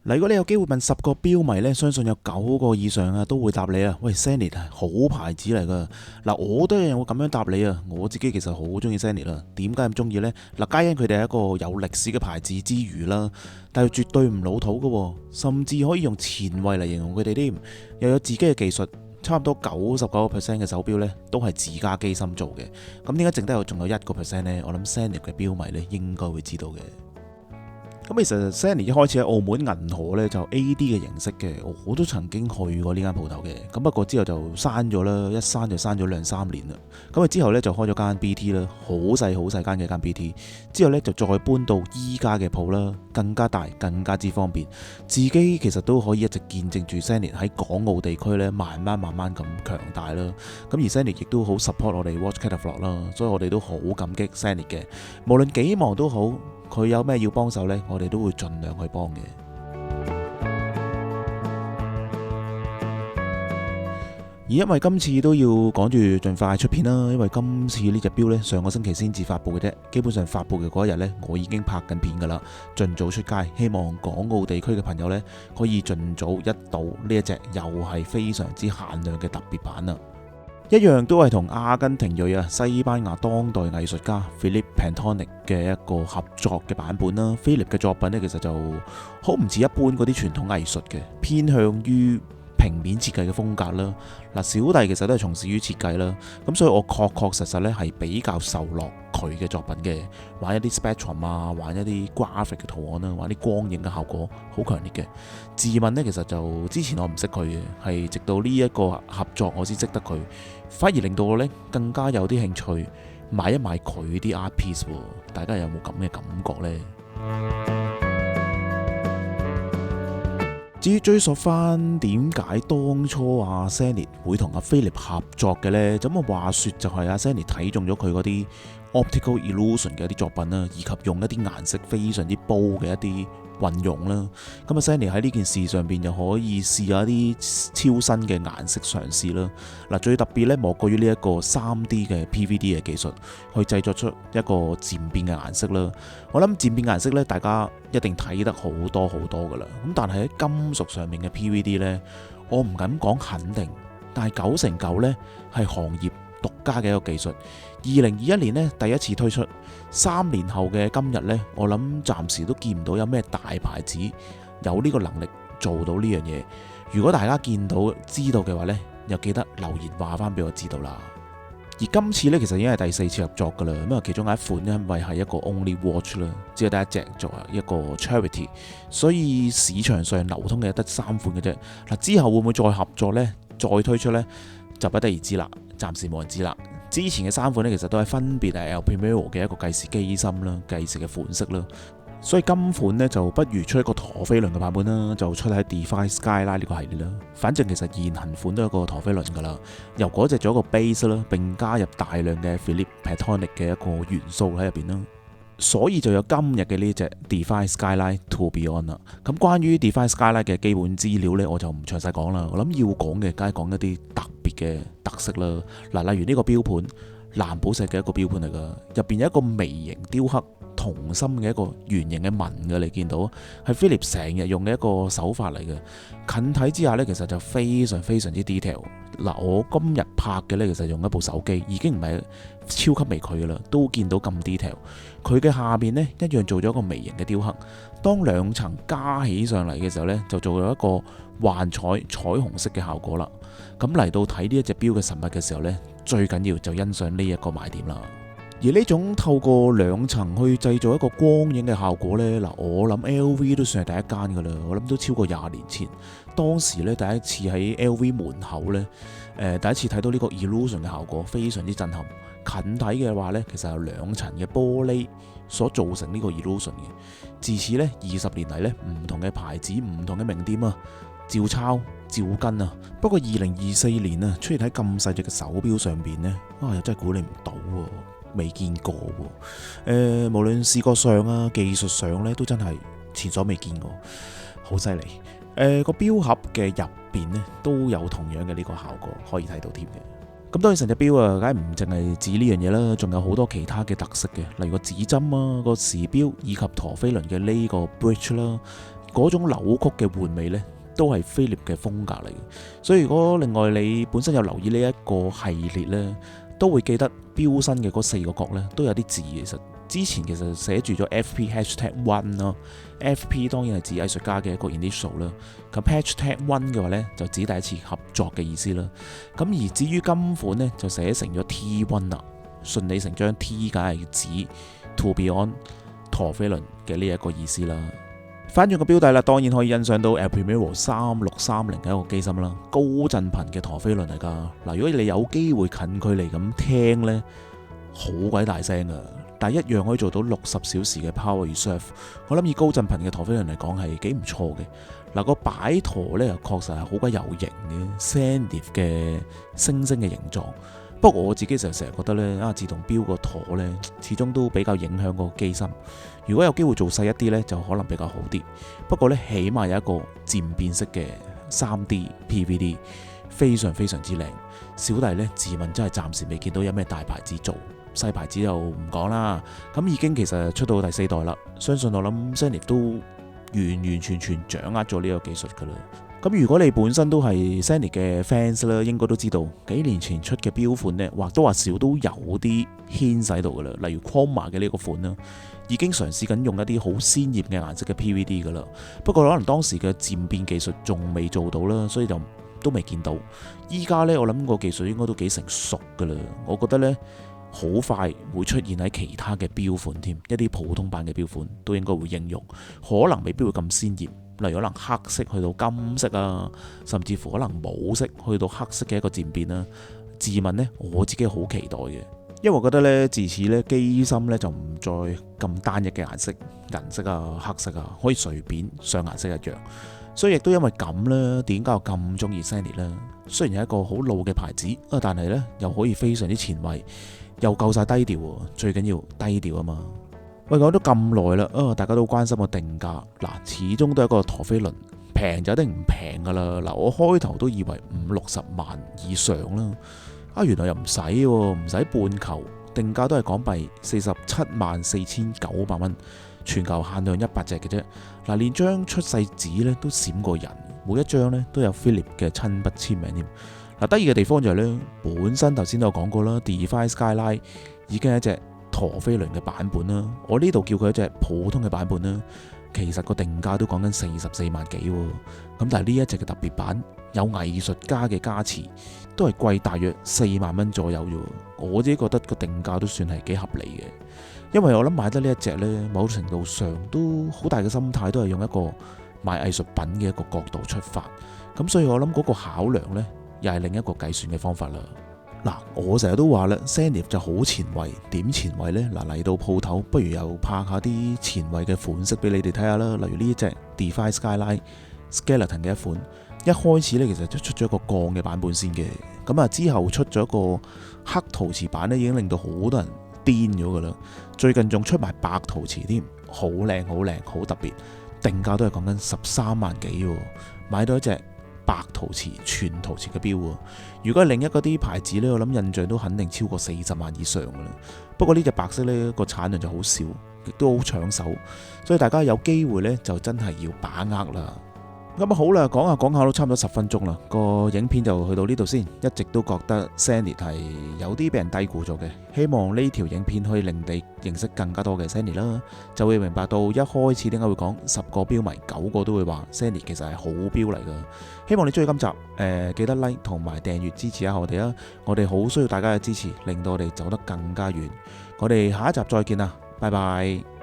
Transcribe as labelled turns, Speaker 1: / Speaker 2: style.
Speaker 1: 嗱，如果你有機會問10個標迷呢，相信有9個以上啊都會答你啊。喂，Zenith 係好牌子嚟噶。嗱，我都有咁樣答你啊。我自己其實好中意 Zenith 啦。點解咁中意呢？嗱，皆因佢哋係一個有歷史嘅牌子之餘啦，但係絕對唔老土噶，甚至可以用前衛嚟形容佢哋添。又有自己嘅技術，差唔多99% 嘅手錶呢都係自家機芯做嘅。咁點解剩低仲有1% 呢？我諗 Zenith 嘅標迷呢應該會知道嘅。咁其實 Zenith 一開始喺澳門銀河呢就 AD 嘅形式嘅，我都曾經去過呢間鋪頭嘅。咁不過之後就閂咗啦，一閂就閂咗2-3年啦。咁啊之後呢就開咗間 BT 啦，好細間嘅間 BT。之後呢就再搬到依家嘅鋪啦，更加大，更加之方便。自己其實都可以一直見證住 Zenith 喺港澳地區呢慢慢咁強大啦。咁而 Zenith 亦都好 support 我哋 Watch Catalog 啦，所以我哋都好感激 Zenith 嘅。無論幾忙都好，佢有咩要幫手呢，我哋都會盡量去幫嘅。而因為今次都要趕住盡快出片啦，因為今次呢隻錶呢，上個星期先至發佈嘅啫，基本上發佈嘅嗰一日呢，我已經拍緊片噶啦，盡早出街，希望港澳地區嘅朋友呢，可以盡早一睹呢一隻又係非常之限量嘅特別版啦。一樣都係同阿根廷裔西班牙當代藝術家 Philippe Pantonic 嘅一個合作嘅版本啦。Philippe 嘅作品呢，其實就好唔似一般嗰啲傳統藝術嘅，偏向於平面設計嘅風格啦。嗱，小弟其實都係從事於設計啦，咁所以我確實咧係比較受落佢嘅作品嘅，玩一啲 spectrum 啊，玩一啲 graphic 嘅圖案啦，玩啲光影嘅效果好強烈嘅。自問呢，其實就之前我唔識佢嘅，係直到呢一個合作我先識得佢，反而令到我呢更加有啲興趣買一買佢啲 art piece。大家有冇咁嘅感覺呢？至於追溯翻點解當初阿 Zenith 會同阿 Philippe 合作嘅呢？咁啊話說就係阿 Zenith 睇中咗佢嗰啲 optical illusion 嘅一啲作品啦，以及用一啲顏色非常之煲嘅一啲運用啦。咁啊 Zenith 喺呢件事上邊又可以試下一啲超新嘅顏色嘗試啦。嗱，最特別咧莫過於呢一個 3D 嘅 PVD 嘅技術，去製作出一個漸變嘅顏色啦。我諗漸變顏色咧，大家一定睇得好多噶啦。咁但係喺金屬上面嘅 PVD 呢，我唔敢講肯定，但係9成9呢係行業獨家嘅一個技術。2021年呢第一次推出，3年後嘅今日呢，我諗暫時都見唔到有咩大牌子有呢個能力做到呢樣嘢。如果大家見到知道嘅話呢，又記得留言話翻俾我知道啦。而今次呢，其實已經係第4次合作噶啦。咁啊，其中有一款呢，因為係一個 only watch 啦，只係得一隻作為一個 charity， 所以市場上流通嘅得3款嘅啫。嗱，之後會唔會再合作呢？再推出呢，就不得而知啦。暫時冇人知啦。之前嘅3款呢，其實都係分別係 El Primero 嘅一個計時機芯啦，計時嘅款式啦。所以今款呢，就不如出一個陀飛輪嘅版本啦，就出喺 Defy Skyline 呢個系列啦。反正其實現行款都有一個陀飛輪噶啦，由嗰隻做一個 base 啦，並加入大量嘅 Philippe Pantonic 嘅一個元素喺入邊啦。所以就有今日嘅呢隻 Defy Skyline To Beyond 啦。咁關於 Defy Skyline 嘅基本資料呢，我就唔詳細講啦。我諗要講嘅，梗係講一啲特別嘅特色啦。嗱，例如呢個錶盤，藍寶石嘅一個錶盤嚟噶，入邊有一個微型雕刻銅芯嘅一個圓形嘅紋嘅，你見到係 Philippe 成日用嘅一個手法嚟嘅。近睇之下呢，其實就非常之 detail。嗱，我今日拍嘅呢，其實用一部手機，已經唔係超級微距嘅啦，都見到咁 detail。佢嘅下面呢，一樣做咗一個微型嘅雕刻，當2層加起上嚟嘅時候呢，就做咗一個幻彩虹色嘅效果啦。咁嚟到睇呢一隻錶嘅實物嘅時候呢，最緊要就欣賞呢一個賣點啦。而呢種透過2層去製造一個光影嘅效果呢，嗱，我諗 LV 都算係第一間噶啦，我諗都超過20年前。當時呢，第一次喺 LV 門口呢，第一次睇到呢個 illusion 嘅效果，非常之震撼。近睇嘅話呢，其實有2層嘅玻璃所造成呢個 illusion 嘅。自此呢，20年嚟呢，唔同嘅牌子、唔同嘅名店啊，照抄照跟啊。不過2024年啊，出現喺咁細隻嘅手錶上邊呢，又真係估你唔到喎。未見過喎，無論視覺上啊、技術上咧，都真係前所未見過，好犀利。個錶盒嘅入邊咧，都有同樣嘅呢個效果可以睇到添嘅。咁當然成隻錶啊，梗係唔淨係指呢樣嘢啦，仲有好多其他嘅特色嘅，例如個指針啊、個時錶以及陀飛輪嘅呢個 bridge 啦，嗰種扭曲嘅玩味呢，都係菲臘嘅風格嚟嘅。所以如果另外你本身有留意呢一個系列呢，都會記得錶身嘅嗰4個角呢，都有啲字。之前其實寫住咗 FP#1 啦，FP 當然係指藝術家嘅一個 initial 啦。咁 #1 嘅話呢，就指第一次合作嘅意思啦。咁而至於今款呢，就寫成咗 T1 啦，順理成章 T 梗係指 Tourbillon 陀飛輪嘅呢一個意思啦。翻轉個錶底啦，當然可以欣賞到 El Primero 3630嘅一個機芯啦，高振頻嘅陀飛輪嚟㗎。嗱，如果你有機會近距離咁聽呢，好鬼大聲㗎。但係一樣可以做到60小時嘅 power reserve， 我諗以高振頻嘅陀飛輪嚟講係幾唔錯嘅。嗱，個擺陀呢又確實係好鬼有型嘅 Zenith 嘅星星嘅形狀。不過我自己就成日覺得呢，自動錶個陀呢始終都比較影響個機芯。如果有機會做細一啲呢，就可能比較好啲。不過呢，起碼有一個漸變式嘅 3D PVD， 非常非常之靚。小弟呢，自問真係暫時未見到有咩大牌子做。細牌子就唔講啦，咁已經其實出到第4代啦，相信我諗 Zenith 都完全掌握咗呢個技術噶啦。咁如果你本身都係 Zenith 嘅 fans 啦，應該都知道幾年前出嘅錶款呢，或多或少都有啲牽使到噶啦。例如 Chroma 嘅呢個款啦，已經嘗試緊用一啲好鮮豔嘅顏色嘅 PVD 噶啦。不過可能當時嘅漸變技術仲未做到啦，所以就都未見到。依家呢，我諗個技術應該都幾成熟噶啦，我覺得呢，好快會出現喺其他嘅錶款添，一啲普通版嘅錶款都應該會應用，可能未必會咁鮮豔，例如可能黑色去到金色啊，甚至乎可能冇色去到黑色嘅一個漸變啦。自問呢，我自己好期待嘅，因為我覺得呢，自此呢，機芯呢就唔再咁單一嘅顏色，銀色啊、黑色啊，可以隨便上顏色一樣。所以亦都因為咁呢，點解我咁中意 Zenith 呢？雖然係一個好老嘅牌子啊，但係呢又可以非常之前衛。又夠晒低調喎，最緊要低調啊嘛！喂，講咗咁耐啦，大家都關心個定價。嗱，始終都係一個陀飛輪，平就一定唔平噶啦。嗱，我開頭都以為50-60萬以上啦，原來又唔使喎，唔使半球，定價都係港幣474900蚊，全球限量100隻嘅啫。嗱，連張出世紙呢都閃過人，每一張呢都有菲臘嘅親筆簽名添。嗱，得意嘅地方就係呢，本身頭先都有講過啦 Defy Skyline 已經係一隻陀飛輪嘅版本啦。我呢度叫佢一隻普通嘅版本啦，其實個定價都講緊44萬幾喎。咁但係呢一隻嘅特別版有藝術家嘅加持，都係貴大約4萬蚊左右啫。我自己覺得個定價都算係幾合理嘅，因為我諗買得呢一隻呢，某程度上都好大嘅心態都係用一個買藝術品嘅一個角度出發。咁所以我諗嗰個考量呢，又係另一個計算嘅方法啦。嗱，我成日都話啦 Zenith 就好前衛，點前衛呢？嗱，嚟到鋪頭，不如又拍下啲前衛嘅款式俾你哋睇下啦。例如呢一隻 Defy Skyline Skeleton 嘅一款，一開始呢，其實就出咗一個鋼嘅版本先嘅，咁啊之後出咗一個黑陶瓷版呢，已經令到好多人癲咗噶啦。最近仲出埋白陶瓷添，好靚好靚好特別，定價都係講緊13萬幾喎，買到一隻白陶瓷全陶瓷嘅錶喎。如果係另一嗰啲牌子呢，我諗印象都肯定超過40萬以上噶啦。不過呢隻白色呢個產量就好少，亦都好搶手，所以大家有機會呢就真係要把握啦。咁好啦，講下講下都差唔多10分鐘啦，個影片就去到呢度先。一直都覺得 Zenith 係有啲俾人低估咗嘅，希望呢條影片可以令你認識更加多嘅 Zenith 啦，就會明白到一開始點解會講10個錶迷9個都會話 Zenith 其實係好錶嚟噶。希望你中意今集，記得 like 同埋訂閱支持下我哋啊！我哋好需要大家嘅支持，令到我哋走得更加遠。我哋下一集再見啦，拜拜。